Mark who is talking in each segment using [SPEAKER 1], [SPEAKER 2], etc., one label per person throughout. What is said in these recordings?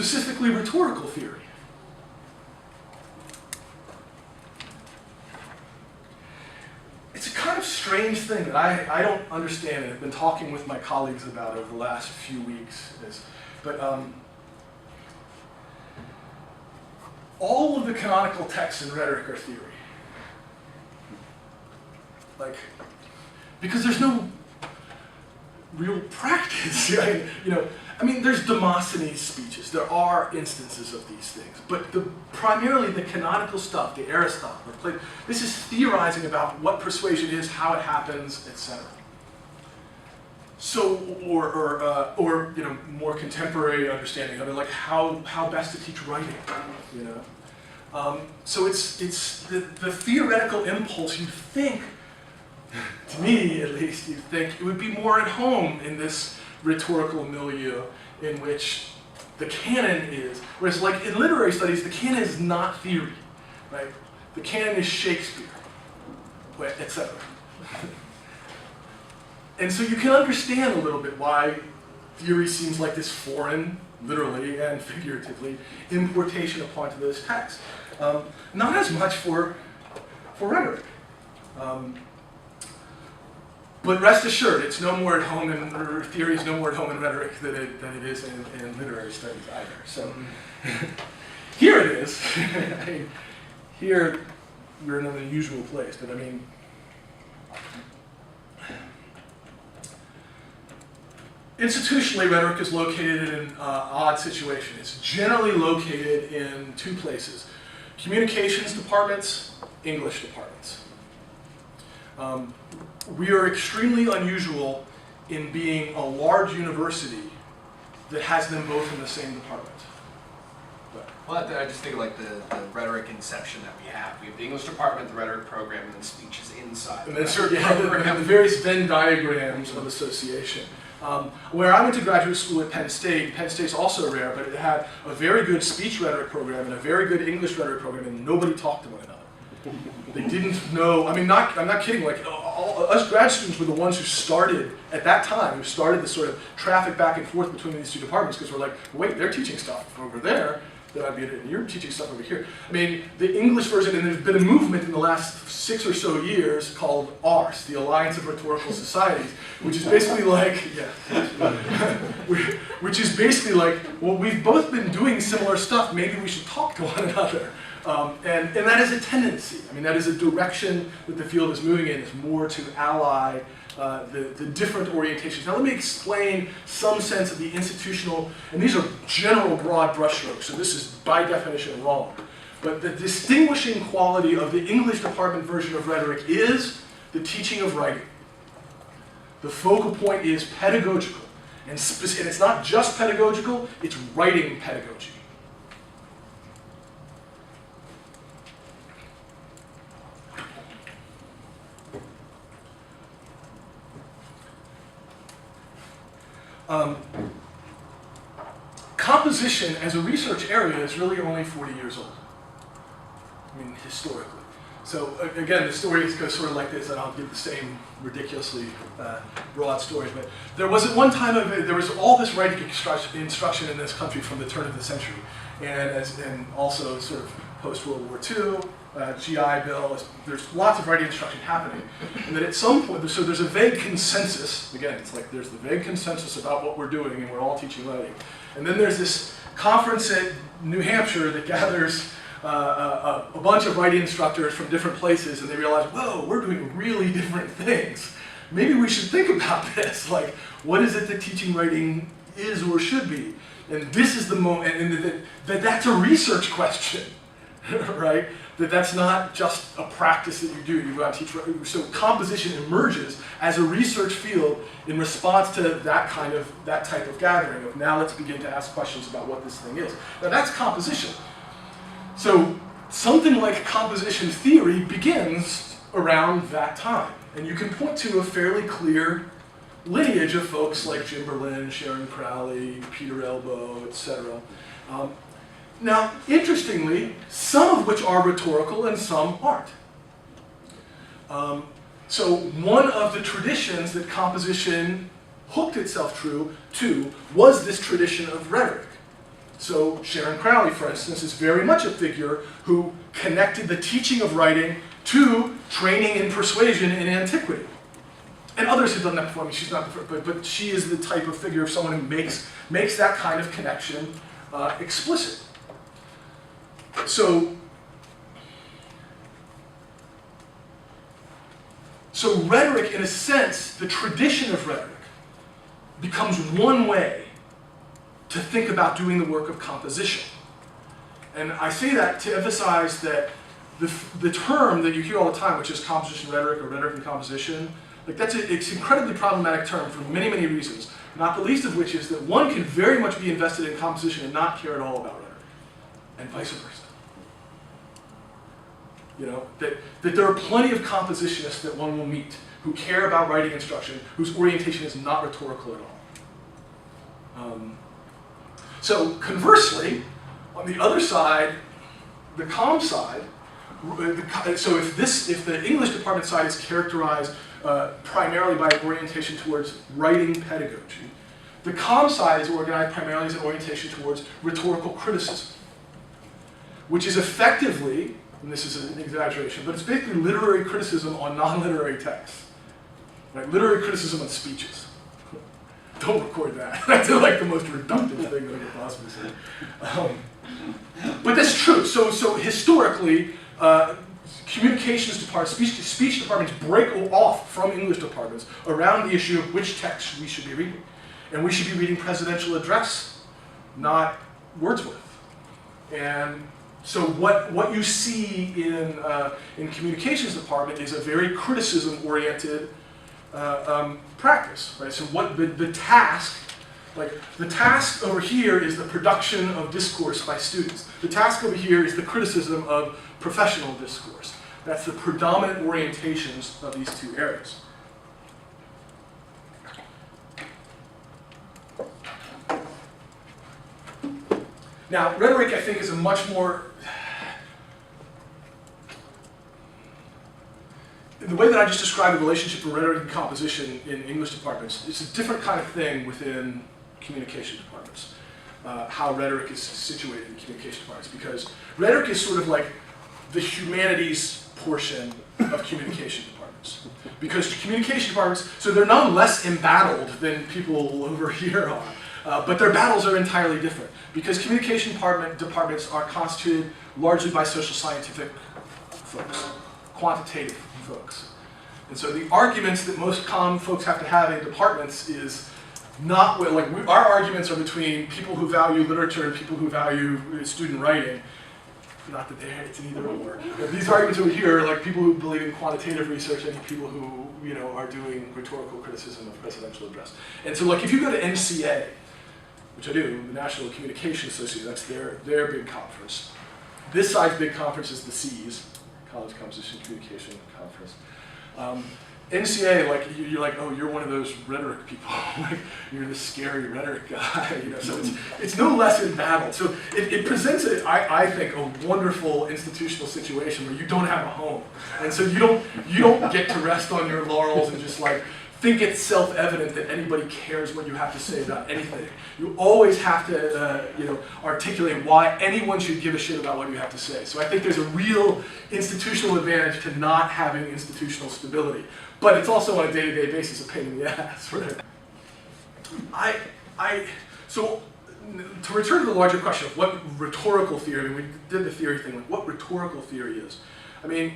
[SPEAKER 1] specifically rhetorical theory. It's a kind of strange thing that I don't understand, and I've been talking with my colleagues about over the last few weeks. But all of the canonical texts in rhetoric are theory. Like, because there's no real practice. Right? I mean, there's Demosthenes' speeches. There are instances of these things. But primarily the canonical stuff, the Aristotle, the Plato, this is theorizing about what persuasion is, how it happens, etc. So, or more contemporary understanding of it, like how best to teach writing, So it's the theoretical impulse. You think, to me at least, you think it would be more at home in this rhetorical milieu in which the canon is, whereas like in literary studies, the canon is not theory, right? The canon is Shakespeare, etc. And so you can understand a little bit why theory seems like this foreign, literally and figuratively, importation upon this text. Not as much for rhetoric. But rest assured, it's no more at home or theory is no more at home in rhetoric than it is in literary studies either. So here it is. I mean, here we're in an unusual place, but I mean, institutionally, rhetoric is located in an odd situation. It's generally located in two places: communications departments, English departments. We are extremely unusual in being a large university that has them both in the same department.
[SPEAKER 2] Well, I just think of like the rhetoric inception that we have. We have the English department, the rhetoric program, and then speeches inside.
[SPEAKER 1] And then the various Venn diagrams of association. Where I went to graduate school at Penn State's also rare, but it had a very good speech rhetoric program and a very good English rhetoric program, and nobody talked to one another. They didn't know, I'm not kidding, like us grad students were the ones who started, at that time, who started the sort of traffic back and forth between these two departments, because we're like, wait, they're teaching stuff over there that I'd be in, and you're teaching stuff over here. I mean, the English version, and there's been a movement in the last 6 or so years called ARS, the Alliance of Rhetorical Societies, which is basically like, which is basically like, well, we've both been doing similar stuff, maybe we should talk to one another. And that is a tendency. I mean, that is a direction that the field is moving in, is more to ally the different orientations. Now let me explain some sense of the institutional, and these are general broad brushstrokes, so this is by definition wrong. But the distinguishing quality of the English department version of rhetoric is the teaching of writing. The focal point is pedagogical. And it's not just pedagogical, it's writing pedagogy. Composition as a research area is really only 40 years old. I mean, historically. So again, the story goes sort of like this, and I'll give the same ridiculously broad story. But there was at one time, there was all this writing instruction in this country from the turn of the century, and also sort of post-World War II, GI Bill. There's lots of writing instruction happening, and then at some point, so there's a vague consensus. Again, it's like there's the vague consensus about what we're doing, and we're all teaching writing. And then there's this conference at New Hampshire that gathers a bunch of writing instructors from different places, and they realize, whoa, we're doing really different things. Maybe we should think about this. Like, what is it that teaching writing is or should be? And this is the moment, and that's a research question, right? That's not just a practice that you do. You go out and teach writing. So composition emerges as a research field in response to that type of gathering of now let's begin to ask questions about what this thing is. Now that's composition. So something like composition theory begins around that time. And you can point to a fairly clear lineage of folks like Jim Berlin, Sharon Crowley, Peter Elbow, etc. Now, interestingly, some of which are rhetorical and some aren't. So one of the traditions that composition hooked itself to was this tradition of rhetoric. So Sharon Crowley, for instance, is very much a figure who connected the teaching of writing to training in persuasion in antiquity. And others have done that before me. She's not the first, but she is the type of figure of someone who makes that kind of connection explicit. So rhetoric, in a sense, the tradition of rhetoric, becomes one way to think about doing the work of composition. And I say that to emphasize that the term that you hear all the time, which is composition rhetoric or rhetoric and composition, like it's an incredibly problematic term for many, many reasons, not the least of which is that one can very much be invested in composition and not care at all about rhetoric, and vice versa. You know, that there are plenty of compositionists that one will meet who care about writing instruction, whose orientation is not rhetorical at all. So conversely, on the other side, the comm side, so if the English department side is characterized primarily by an orientation towards writing pedagogy, the comm side is organized primarily as an orientation towards rhetorical criticism, which is effectively, and this is an exaggeration, but it's basically literary criticism on non-literary texts. Right? Literary criticism on speeches. Don't record that. That's like the most reductive thing that I could possibly say. But that's true. So historically, communications departments, speech departments break off from English departments around the issue of which text we should be reading. And we should be reading presidential address, not Wordsworth. And so what you see in communications department is a very criticism-oriented practice, right? So what the task, like the task over here is the production of discourse by students. The task over here is the criticism of professional discourse. That's the predominant orientations of these two areas. Now, rhetoric, I think, is a much more... The way that I just described the relationship of rhetoric and composition in English departments, it's a different kind of thing within communication departments. How rhetoric is situated in communication departments, because rhetoric is sort of like the humanities portion of communication departments. Because communication departments, so they're none less embattled than people over here are, but their battles are entirely different. Because communication departments are constituted largely by social scientific folks, quantitative folks. And so the arguments that most comm folks have to have in departments is not, our arguments are between people who value literature and people who value student writing. Not that it's an either or. But these arguments over here are like people who believe in quantitative research and people who, are doing rhetorical criticism of presidential address. And so if you go to NCA, which I do, the National Communication Association, that's their big conference. This side's big conference is the CES, College Composition Communication Conference. NCA, you're like, oh, you're one of those rhetoric people. You're the scary rhetoric guy. So it's no less embattled. So it presents, I think, a wonderful institutional situation where you don't have a home, and so you don't get to rest on your laurels and just think it's self-evident that anybody cares what you have to say about anything. You always have to, articulate why anyone should give a shit about what you have to say. So I think there's a real institutional advantage to not having institutional stability. But it's also on a day-to-day basis a pain in the ass, right? So to return to the larger question of what rhetorical theory, we did the theory thing, what rhetorical theory is. I mean,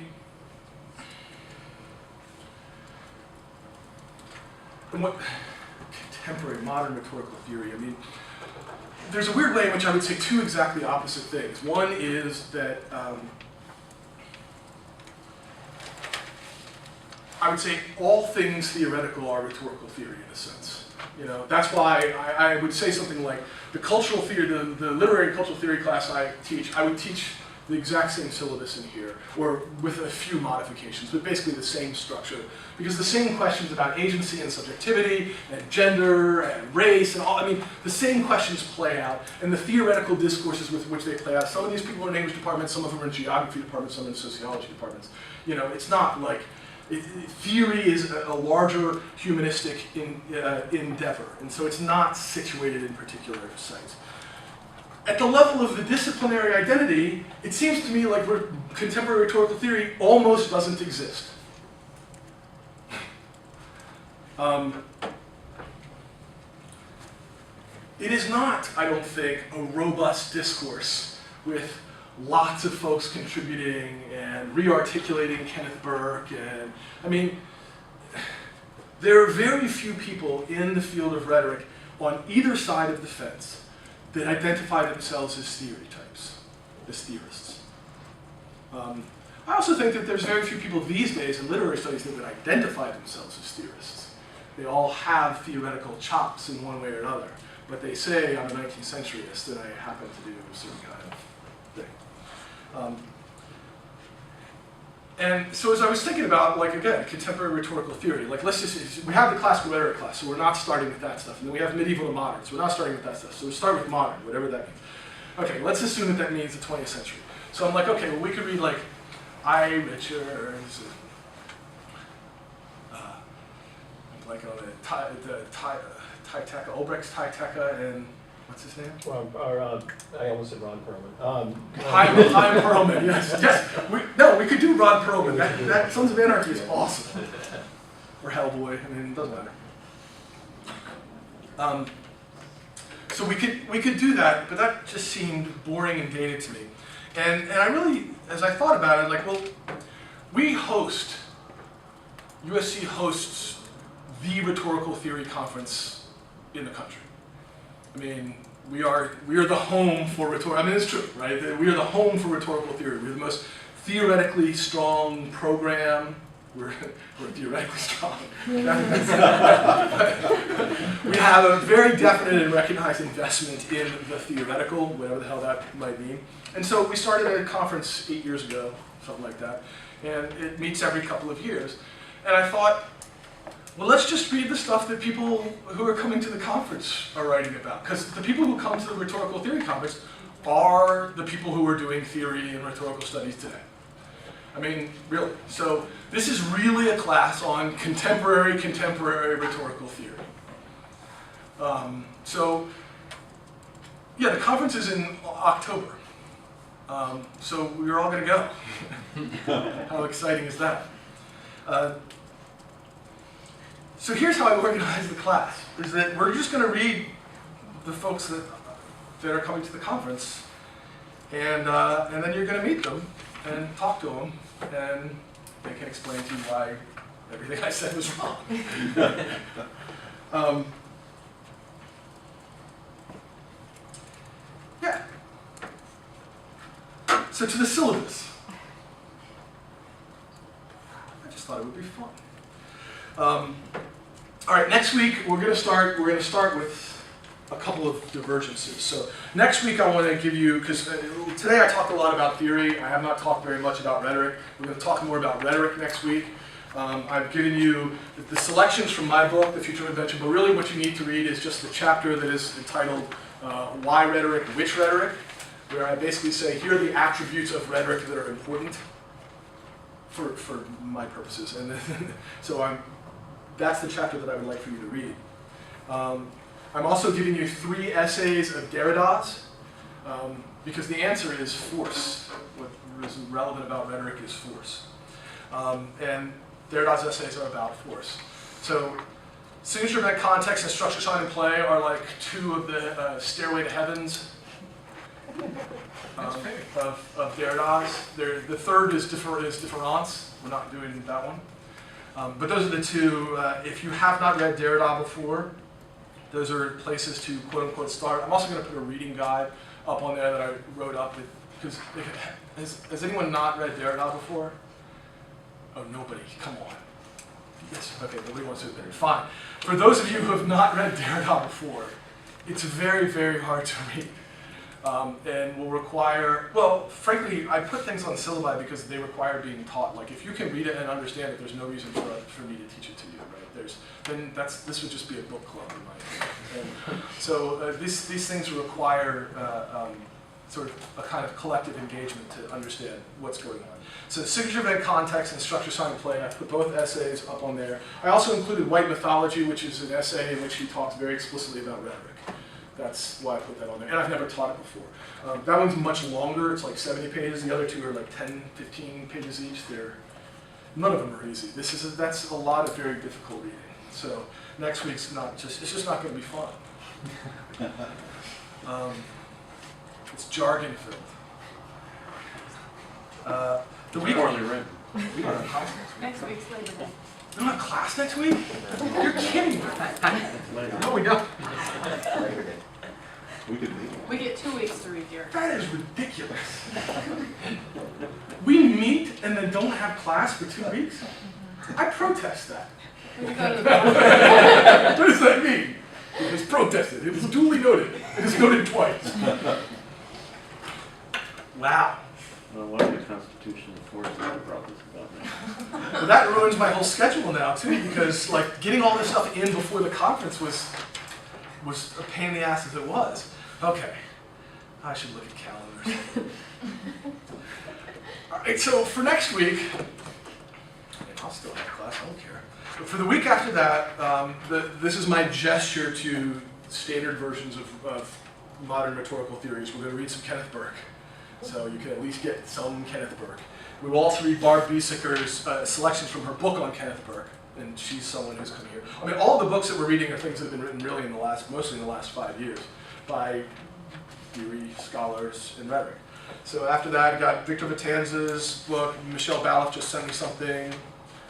[SPEAKER 1] and what contemporary, modern rhetorical theory, I mean, there's a weird way in which I would say two exactly opposite things. One is that I would say all things theoretical are rhetorical theory in a sense. That's why I would say something like the cultural theory, the literary and cultural theory class I would teach the exact same syllabus in here, or with a few modifications, but basically the same structure. Because the same questions about agency and subjectivity, and gender, and race, and all, the same questions play out, and the theoretical discourses with which they play out. Some of these people are in English departments, some of them are in geography departments, some in sociology departments. It's not like, theory is a larger humanistic endeavor, and so it's not situated in particular sites. at the level of the disciplinary identity, it seems to me like contemporary rhetorical theory almost doesn't exist. It is not, I don't think, a robust discourse with lots of folks contributing and re-articulating Kenneth Burke. And I mean, there are very few people in the field of rhetoric on either side of the fence that identify themselves as theory types, as theorists. I also think that there's very few people these days in literary studies that would identify themselves as theorists. They all have theoretical chops in one way or another, but they say I'm a 19th centuryist and I happen to do a certain kind of thing. And so as I was thinking about, like, again, contemporary rhetorical theory, like, let's just, we have the classical rhetoric class, so we're not starting with that stuff. And then we have medieval to modern, so we're not starting with that stuff. So we start with modern, whatever that means. Okay, let's assume that that means the 20th century. So I'm like, okay, well, we could read, like, I. Richards, I'm blanking on it, Tyteka, Obrecht's Tyteka, and what's his name?
[SPEAKER 3] I almost said Ron Perlman.
[SPEAKER 1] Chaim Perlman, yes. We could do Ron Perlman. That Sons of Anarchy is awesome. Or Hellboy, I mean, it doesn't matter. So we could do that, but that just seemed boring and dated to me. And I really, as I thought about it, like, well, USC hosts the rhetorical theory conference in the country. I mean, we are the home for rhetorical. I mean, it's true, right? We are the home for rhetorical theory. We're the most theoretically strong program. We're theoretically strong. We have a very definite and recognized investment in the theoretical, whatever the hell that might mean. And so we started a conference 8 years ago, something like that, and it meets every couple of years. And I thought, well, let's just read the stuff that people who are coming to the conference are writing about. Because the people who come to the rhetorical theory conference are the people who are doing theory and rhetorical studies today. I mean, really. So this is really a class on contemporary rhetorical theory. So yeah, the conference is in October. So we're all going to go. How exciting is that? So here's how I organize the class, is that we're just going to read the folks that are coming to the conference, and then you're going to meet them and talk to them, and they can explain to you why everything I said was wrong. Yeah. So to the syllabus. I just thought it would be fun. All right, next week we're going to start with a couple of divergences. So next week I want to give you, because today I talked a lot about theory. I have not talked very much about rhetoric. We're going to talk more about rhetoric next week. I've given you the selections from my book, The Future of Invention, but really what you need to read is just the chapter that is entitled Why Rhetoric, Which Rhetoric, where I basically say here are the attributes of rhetoric that are important for my purposes. And then, so that's the chapter that I would like for you to read. I'm also giving you 3 essays of Derrida's, because the answer is force. What is relevant about rhetoric is force. And Derrida's essays are about force. So signature event, context, and structure, sign, and play are like 2 of the Stairway to Heavens of Derrida's. The third is Difference. We're not doing that one. But those are the 2. If you have not read Derrida before, those are places to quote-unquote start. I'm also going to put a reading guide up on there that I wrote up, because has anyone not read Derrida before? Oh, nobody, come on. Yes, okay, nobody wants to admit it. Fine. For those of you who have not read Derrida before, it's very, very hard to read. And will require, well, frankly, I put things on syllabi because they require being taught. Like, if you can read it and understand it, there's no reason for me to teach it to you, right? This would just be a book club, in my opinion. And so these things require sort of a kind of collective engagement to understand what's going on. So signature event, context, and structure, sign, and play. I put both essays up on there. I also included White Mythology, which is an essay in which he talks very explicitly about rhetoric. That's why I put that on there. And I've never taught it before. That one's much longer. It's like 70 pages. The other two are like 10, 15 pages each. None of them are easy. That's a lot of very difficult reading. So next week's it's just not going to be fun. It's jargon filled. The week
[SPEAKER 4] Poorly written.
[SPEAKER 2] We don't have class next week.
[SPEAKER 5] Next week's Labor Day.
[SPEAKER 1] We don't have class next week? You're kidding me. No, we don't.
[SPEAKER 4] We could leave.
[SPEAKER 5] We get 2 weeks to read your.
[SPEAKER 1] That is ridiculous. We meet and then don't have class for 2 weeks? I protest that.
[SPEAKER 5] We go to the bar.
[SPEAKER 1] What does that mean? It was protested. It was duly noted. It is noted twice. Wow.
[SPEAKER 4] Well, why the Constitution enforced that brought this about me?
[SPEAKER 1] Well, that ruins my whole schedule now too, because like getting all this stuff in before the conference was a pain in the ass as it was. Okay, I should look at calendars. All right, so for next week, I'll still have class. I don't care. But for the week after that, this is my gesture to standard versions of modern rhetorical theories. We're going to read some Kenneth Burke, so you can at least get some Kenneth Burke. We will also read Barb Biesiker's selections from her book on Kenneth Burke, and she's someone who's come here. I mean, all the books that we're reading are things that have been written really mostly in the last 5 years, by theory scholars in rhetoric. So after that, I got Victor Vitanza's book. Michelle Balloff just sent me something.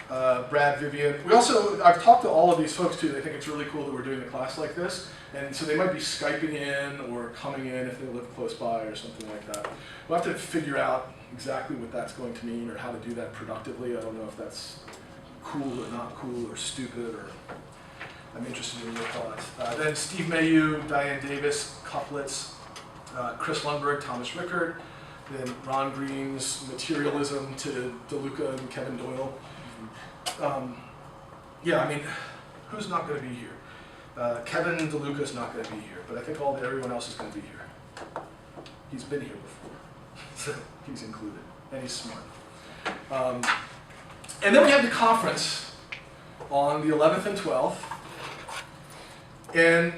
[SPEAKER 1] Brad Vivian. I've talked to all of these folks too. They think it's really cool that we're doing a class like this. And so they might be Skyping in or coming in if they live close by or something like that. We'll have to figure out exactly what that's going to mean or how to do that productively. I don't know if that's cool or not cool or stupid, or I'm interested in your thoughts. Then Steve Mayu, Diane Davis, couplets, Chris Lundberg, Thomas Rickard, then Ron Green's Materialism to DeLuca and Kevin Doyle. Yeah, I mean, who's not going to be here? Kevin DeLuca's not going to be here, but I think everyone else is going to be here. He's been here before, so he's included, and he's smart. And then we have the conference on the 11th and 12th, and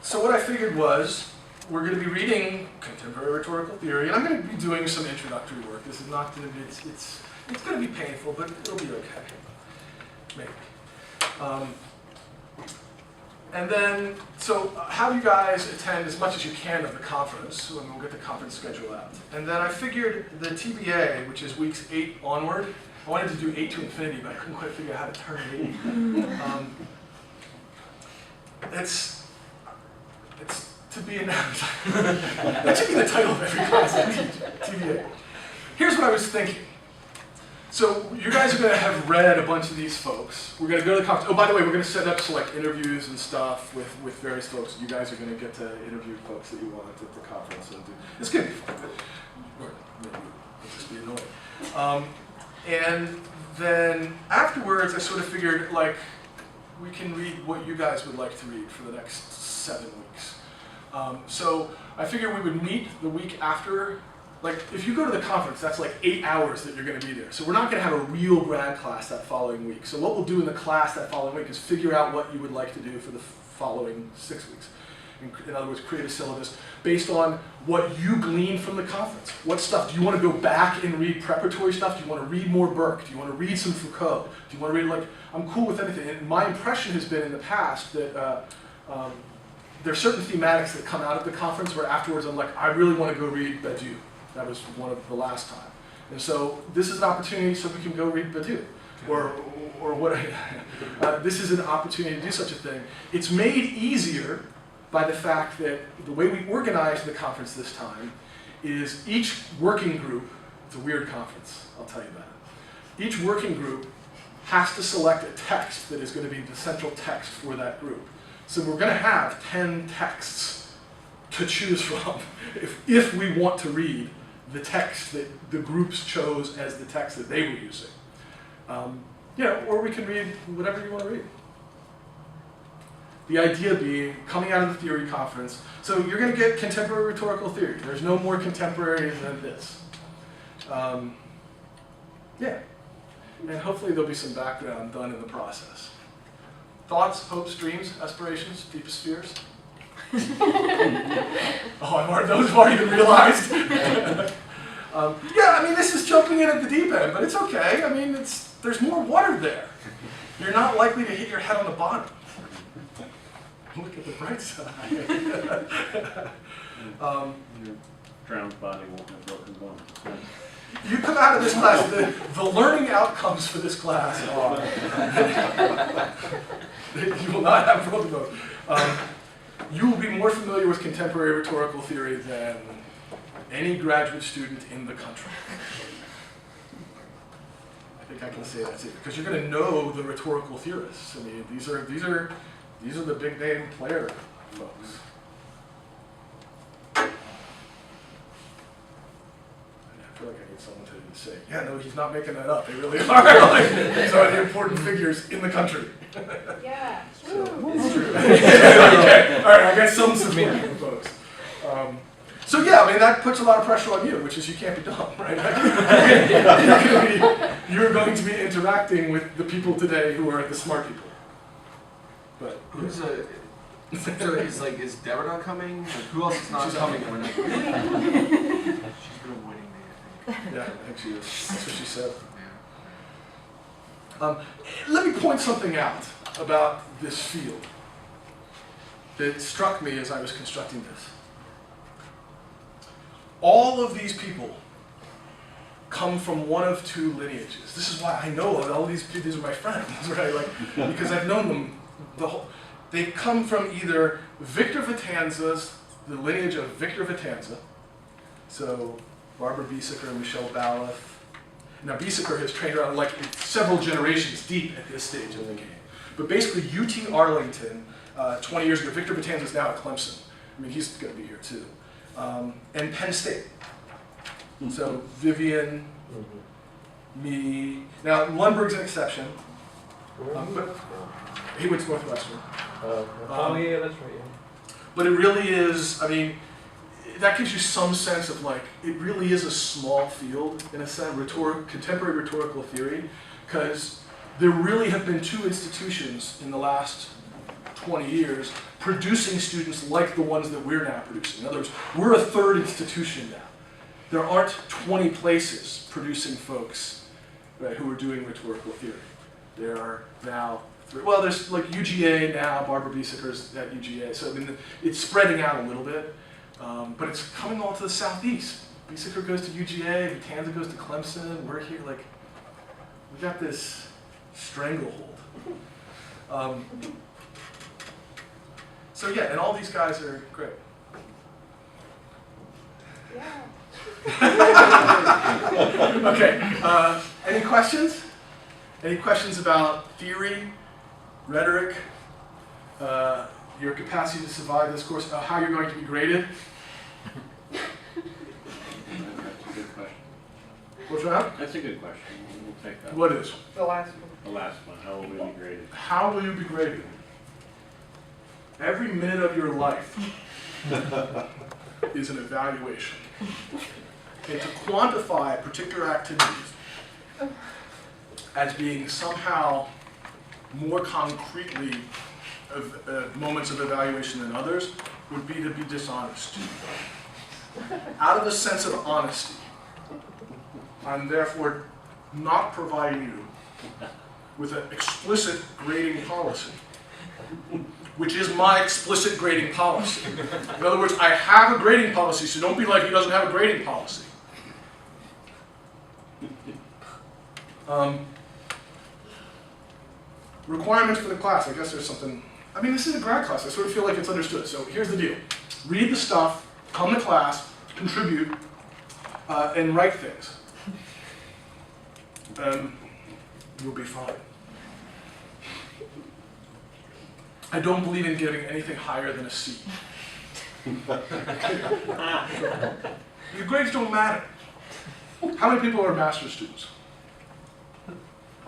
[SPEAKER 1] so what I figured was we're going to be reading contemporary rhetorical theory, and I'm going to be doing some introductory work. This is not going to be, it's going to be painful, but it'll be okay. Maybe. And then, so have you guys attend as much as you can of the conference, and we'll get the conference schedule out. And then I figured the TBA, which is weeks 8 onward, I wanted to do 8 to infinity, but I couldn't quite figure out how to turn it 8. It's to be announced. That should be the title of every class I teach, TBA. Here's what I was thinking. So you guys are going to have read a bunch of these folks. We're going to go to the conference. Oh, by the way, we're going to set up select interviews and stuff with various folks. You guys are going to get to interview folks that you want at the conference. And it's going to be fun. Or maybe it'll just be annoying. And then afterwards, I sort of figured, like, we can read what you guys would like to read for the next 7 weeks. So I figured we would meet the week after. Like, if you go to the conference, that's like 8 hours that you're going to be there. So we're not going to have a real grad class that following week. So what we'll do in the class that following week is figure out what you would like to do for the following 6 weeks. In other words, create a syllabus based on what you gleaned from the conference. What stuff? Do you want to go back and read preparatory stuff? Do you want to read more Burke? Do you want to read some Foucault? Do you want to read, like, I'm cool with anything. And my impression has been in the past that there are certain thematics that come out of the conference where afterwards I'm like, I really want to go read Badiou. That was one of the last time. And so this is an opportunity so we can go read Badiou. Or what? This is an opportunity to do such a thing. It's made easier by the fact that the way we organized the conference this time is each working group, it's a weird conference, I'll tell you that. Each working group has to select a text that is going to be the central text for that group. So we're going to have 10 texts to choose from if we want to read the text that the groups chose as the text that they were using. Or we can read whatever you want to read. The idea being, coming out of the theory conference, so you're going to get contemporary rhetorical theory. There's no more contemporary than this. And hopefully there'll be some background done in the process. Thoughts, hopes, dreams, aspirations, deepest fears? Those have already been realized. Yeah, I mean, this is jumping in at the deep end, but it's okay. I mean, there's more water there. You're not likely to hit your head on the bottom. Look at the bright side.
[SPEAKER 4] Your drowned body won't have broken bones.
[SPEAKER 1] You come out of this class, the learning outcomes for this class are, you will not have broken bones. You will be more familiar with contemporary rhetorical theory than any graduate student in the country. I think I can say that's it, because you're going to know the rhetorical theorists. I mean, these are the big name player folks. I feel like I need someone to say, yeah, no, he's not making that up. They really are. Like, these are the important figures in the country.
[SPEAKER 5] Yeah.
[SPEAKER 1] It's true. Okay. All right, I got some support from folks. So yeah, I mean, that puts a lot of pressure on you, which is you can't be dumb, right? You're going to be interacting with the people today who are the smart people. But
[SPEAKER 2] Who's so is Deborah not coming? Like, who else is not
[SPEAKER 1] She's
[SPEAKER 2] coming?
[SPEAKER 1] not.
[SPEAKER 2] We're not- She's been avoiding me, I think.
[SPEAKER 1] yeah, I think she is. That's what she said.
[SPEAKER 2] Yeah.
[SPEAKER 1] Let me point something out about this field that struck me as I was constructing this. All of these people come from one of two lineages. This is why I know all these people. These are my friends, right? Like, because I've known them the whole. They come from either Victor Vitanza's, the lineage of Victor Vitanza. So Barbara Biesecker and Michelle Baleth. Now Biesecker has trained around like several generations deep at this stage of the game. But basically UT Arlington, 20 years ago, Victor Vitanza is now at Clemson. I mean, he's going to be here too. And Penn State. So Vivian, me. Now Lundberg's an exception. But he went to Northwestern.
[SPEAKER 3] Oh yeah, that's right. Yeah.
[SPEAKER 1] But it really is, I mean, that gives you some sense of like, it really is a small field in a sense, contemporary rhetorical theory, because there really have been two institutions in the last 20 years producing students like the ones that we're now producing. In other words, we're a third institution now. There aren't 20 places producing folks, right, who are doing rhetorical theory. There are now three. Well, there's like UGA now, Barbara Biesecker's at UGA, so I mean, it's spreading out a little bit, but it's coming all to the southeast. Biesecker goes to UGA, Vitanza goes to Clemson, we're here, like, we got this stranglehold. So yeah, and all these guys are great. Okay, any questions? Any questions about theory, rhetoric, your capacity to survive this course, how you're going to be graded?
[SPEAKER 4] That's a good question.
[SPEAKER 1] What's that?
[SPEAKER 4] That's a good question. We'll take that.
[SPEAKER 1] What is?
[SPEAKER 5] The last one.
[SPEAKER 4] The last one, how will we be graded?
[SPEAKER 1] How will you be graded? Every minute of your life is an evaluation. And to quantify particular activities as being somehow more concretely moments of evaluation than others would be to be dishonest. Out of a sense of honesty, I'm therefore not providing you with an explicit grading policy, which is my explicit grading policy. In other words, I have a grading policy, so don't be like he doesn't have a grading policy. Requirements for the class, I guess there's something, I mean, this is a grad class, I sort of feel like it's understood. So here's the deal. Read the stuff, come to class, contribute, and write things. You'll be fine. I don't believe in giving anything higher than a C. Your grades don't matter. How many people are master's students?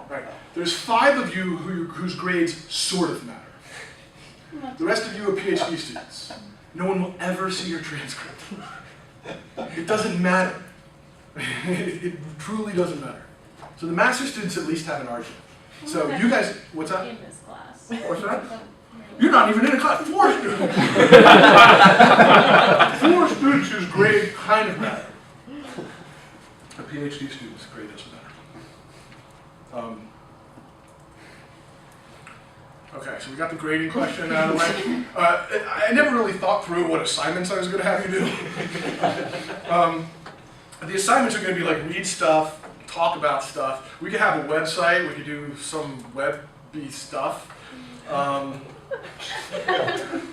[SPEAKER 1] Right. There's 5 of you whose grades sort of matter. The rest of you are PhD students. No one will ever see your transcript. It doesn't matter. It truly doesn't matter. So the master's students at least have an argument. So you guys, what's that?
[SPEAKER 5] In this class.
[SPEAKER 1] What's that? You're not even in a class. 4 students. 4 students whose grade kind of matter. A PhD student's grade doesn't matter. Okay, so we got the grading question out of the way. I never really thought through what assignments I was going to have you do. The assignments are going to be like read stuff, talk about stuff. We could have a website. We could do some web-y stuff.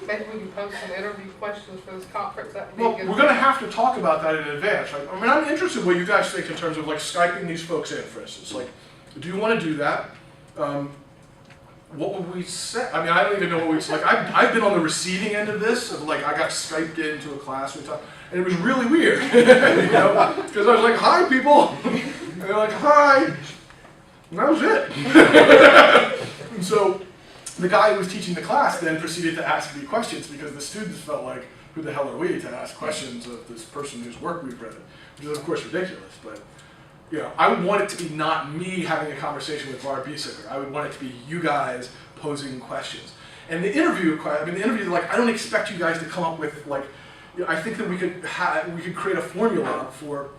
[SPEAKER 6] Maybe we can post some interview questions for this conference. That would be
[SPEAKER 1] Well,
[SPEAKER 6] good.
[SPEAKER 1] we're going to have to talk about that in advance. I mean, I'm interested in what you guys think in terms of like Skyping these folks in, for instance. Like, do you want to do that? What would we say? I mean, I don't even know what we like. I've been on the receiving end of this. Of like, I got Skyped into a class and and it was really weird, you know, because I was like, "Hi, people," and they're like, "Hi," and that was it. And so the guy who was teaching the class then proceeded to ask me questions because the students felt like, "Who the hell are we to ask questions of this person whose work we've read?" Which is of course ridiculous, but. You know, I would want it to be not me having a conversation with Barb Biesecker. I would want it to be you guys posing questions. And the interview, like, I don't expect you guys to come up with, like, you know, I think that we could create a formula for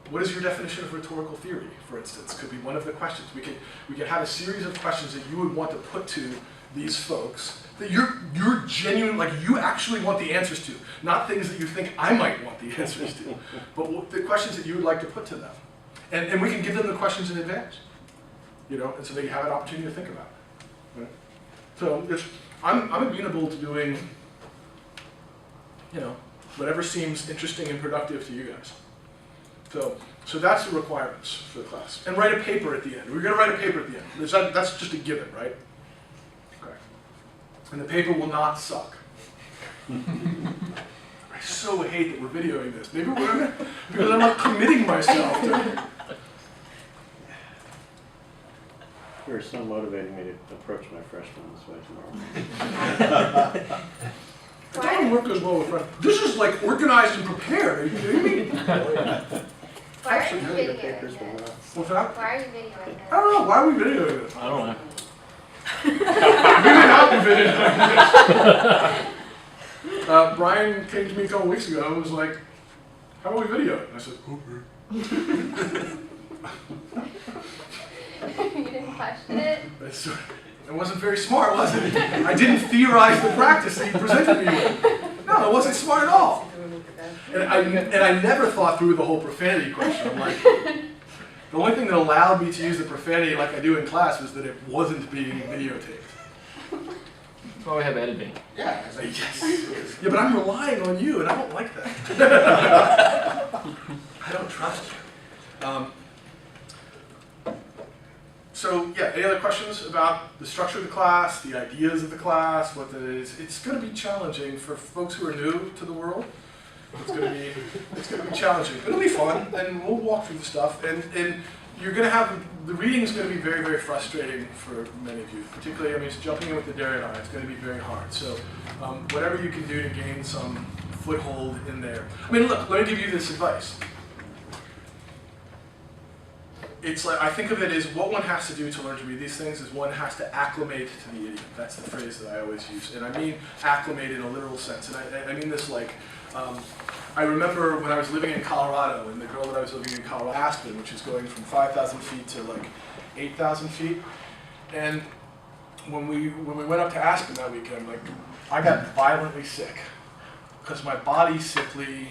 [SPEAKER 1] what is your definition of rhetorical theory, for instance, could be one of the questions. We could have a series of questions that you would want to put to these folks that you're genuine, like you actually want the answers to, not things that you think I might want the answers to, but the questions that you would like to put to them. And we can give them the questions in advance, you know, and so they have an opportunity to think about it. Right? So I'm amenable to doing, you know, whatever seems interesting and productive to you guys. So that's the requirements for the class. And write a paper at the end. We're going to write a paper at the end. That's just a given, right? Okay. And the paper will not suck. I so hate that we're videoing this. Maybe we're gonna, because I'm not committing myself to it.
[SPEAKER 4] You're so motivating me to approach my freshman this way tomorrow.
[SPEAKER 1] It doesn't work as well with friends. This is like organized and prepared. Are you kidding me?
[SPEAKER 7] Why are you
[SPEAKER 4] Your
[SPEAKER 7] videoing
[SPEAKER 4] papers will
[SPEAKER 7] this?
[SPEAKER 4] not.
[SPEAKER 1] What's that?
[SPEAKER 7] Why are you videoing this?
[SPEAKER 1] I don't know. Why are we videoing this?
[SPEAKER 3] I don't know.
[SPEAKER 1] We may not be videoing this. Brian came to me a couple weeks ago and was like, "How about we video it?" And I said, "Okay."
[SPEAKER 7] You didn't question it?
[SPEAKER 1] It wasn't very smart, was it? I didn't theorize the practice that he presented me with. No, it wasn't smart at all. And I never thought through the whole profanity question. I'm like, the only thing that allowed me to use the profanity like I do in class was that it wasn't being videotaped.
[SPEAKER 3] That's why we have editing.
[SPEAKER 2] Yeah.
[SPEAKER 1] Yes. Yeah, but I'm relying on you, and I don't like that. I don't trust you. So yeah, any other questions about the structure of the class, the ideas of the class, what that is? It's going to be challenging for folks who are new to the world. It's going to be challenging, but it'll be fun, and we'll walk through the stuff. And you're going to have the reading is going to be very, very frustrating for many of you. Particularly, I mean, it's jumping in with the Derrida. It's going to be very hard. So whatever you can do to gain some foothold in there. I mean, look, let me give you this advice. It's like, I think of it as what one has to do to learn to read these things is one has to acclimate to the idiom. That's the phrase that I always use. And I mean acclimate in a literal sense. And I mean this like, I remember when I was living in Colorado, and the girl that I was living in Colorado, Aspen, which is going from 5,000 feet to like 8,000 feet. And when we went up to Aspen that weekend, like, I got violently sick because my body simply,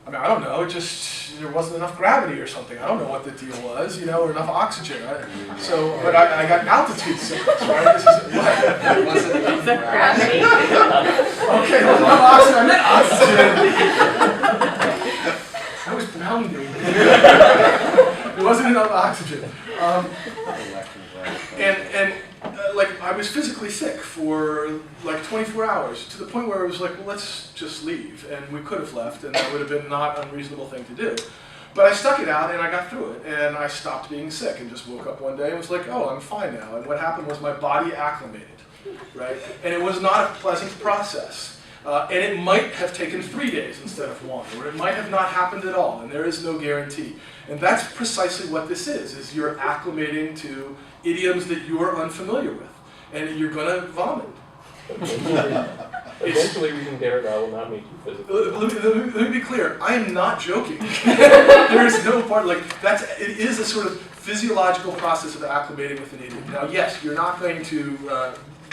[SPEAKER 1] I mean, I don't know, it just, there wasn't enough gravity or something. I don't know what the deal was, you know, or enough oxygen. But I got altitude sickness, right? This is what?
[SPEAKER 2] It wasn't enough
[SPEAKER 5] Gravity.
[SPEAKER 1] Okay, there was enough oxygen. I meant oxygen. I was pounding. There wasn't enough oxygen. Like, I was physically sick for like 24 hours, to the point where I was like, well, let's just leave. And we could have left, and that would have been not an unreasonable thing to do. But I stuck it out, and I got through it, and I stopped being sick, and just woke up one day and was like, oh, I'm fine now. And what happened was my body acclimated, right? And it was not a pleasant process. And it might have taken 3 days instead of 1, or it might have not happened at all, and there is no guarantee. And that's precisely what this is you're acclimating to idioms that you're unfamiliar with, and you're going to vomit.
[SPEAKER 3] Eventually reading Derrida will not make you physically.
[SPEAKER 1] Let me be clear. I am not joking. There is no part like it is a sort of physiological process of acclimating with an idiom. Now, yes, you're not going to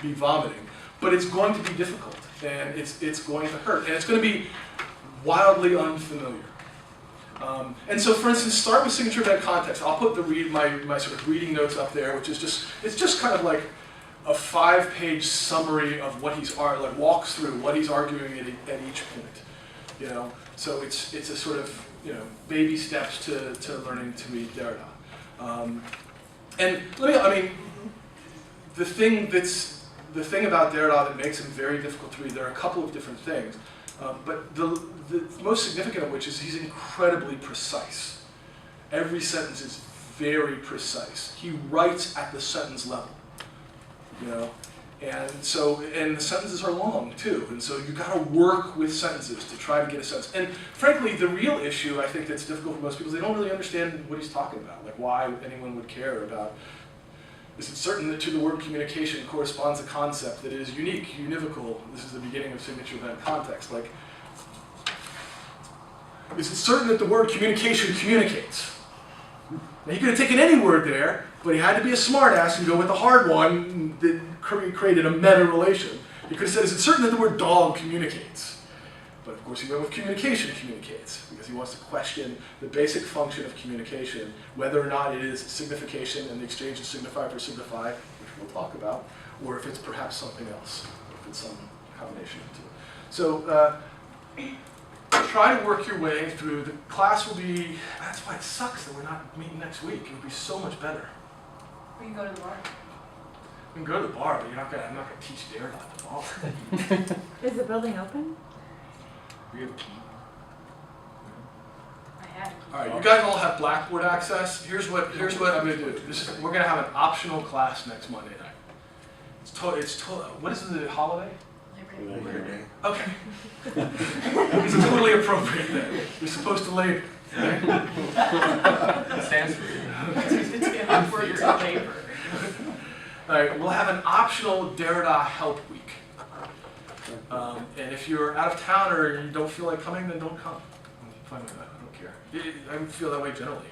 [SPEAKER 1] be vomiting, but it's going to be difficult, and it's going to hurt, and it's going to be wildly unfamiliar. And so, for instance, start with signature event context. I'll put my sort of reading notes up there, which is just kind of like a 5-page summary of what walks through what he's arguing at each point. So it's a sort of baby steps to learning to read Derrida. And the thing about Derrida that makes him very difficult to read, there are a couple of different things, but the most significant of which is he's incredibly precise. Every sentence is very precise. He writes at the sentence level. And the sentences are long too, and so you got to work with sentences to try to get a sense. And frankly, the real issue I think that's difficult for most people is they don't really understand what he's talking about, like why anyone would care about. Is it certain that to the word communication corresponds a concept that is unique, univocal? This is the beginning of signature event context. Like, is it certain that the word communication communicates? Now, he could have taken any word there, but he had to be a smartass and go with the hard one that created a meta relation. He could have said, is it certain that the word dog communicates? But of course he went with communication communicates, because he wants to question the basic function of communication, whether or not it is signification and the exchange of signify for signify, which we'll talk about, or if it's perhaps something else, or if it's some combination of the two. So try to work your way through. The class will be, that's why it sucks that we're not meeting next week. It would be so much better.
[SPEAKER 5] We can go to the bar.
[SPEAKER 1] You can go to the bar, but I'm not gonna teach Derrida at the bar.
[SPEAKER 8] Is the building open?
[SPEAKER 2] We have a key.
[SPEAKER 5] I had a key.
[SPEAKER 1] All right, you guys all have Blackboard access. Here's what I'm gonna do. We're gonna have an optional class next Monday night. What is the holiday?
[SPEAKER 5] Labor Day.
[SPEAKER 1] Okay. It's totally appropriate then. You're supposed to labor. Right?
[SPEAKER 2] It stands for
[SPEAKER 5] It's word to labor.
[SPEAKER 1] All right, we'll have an optional Derrida help week. And if you're out of town or you don't feel like coming, then don't come. I'm fine with that. I don't care. I feel that way generally.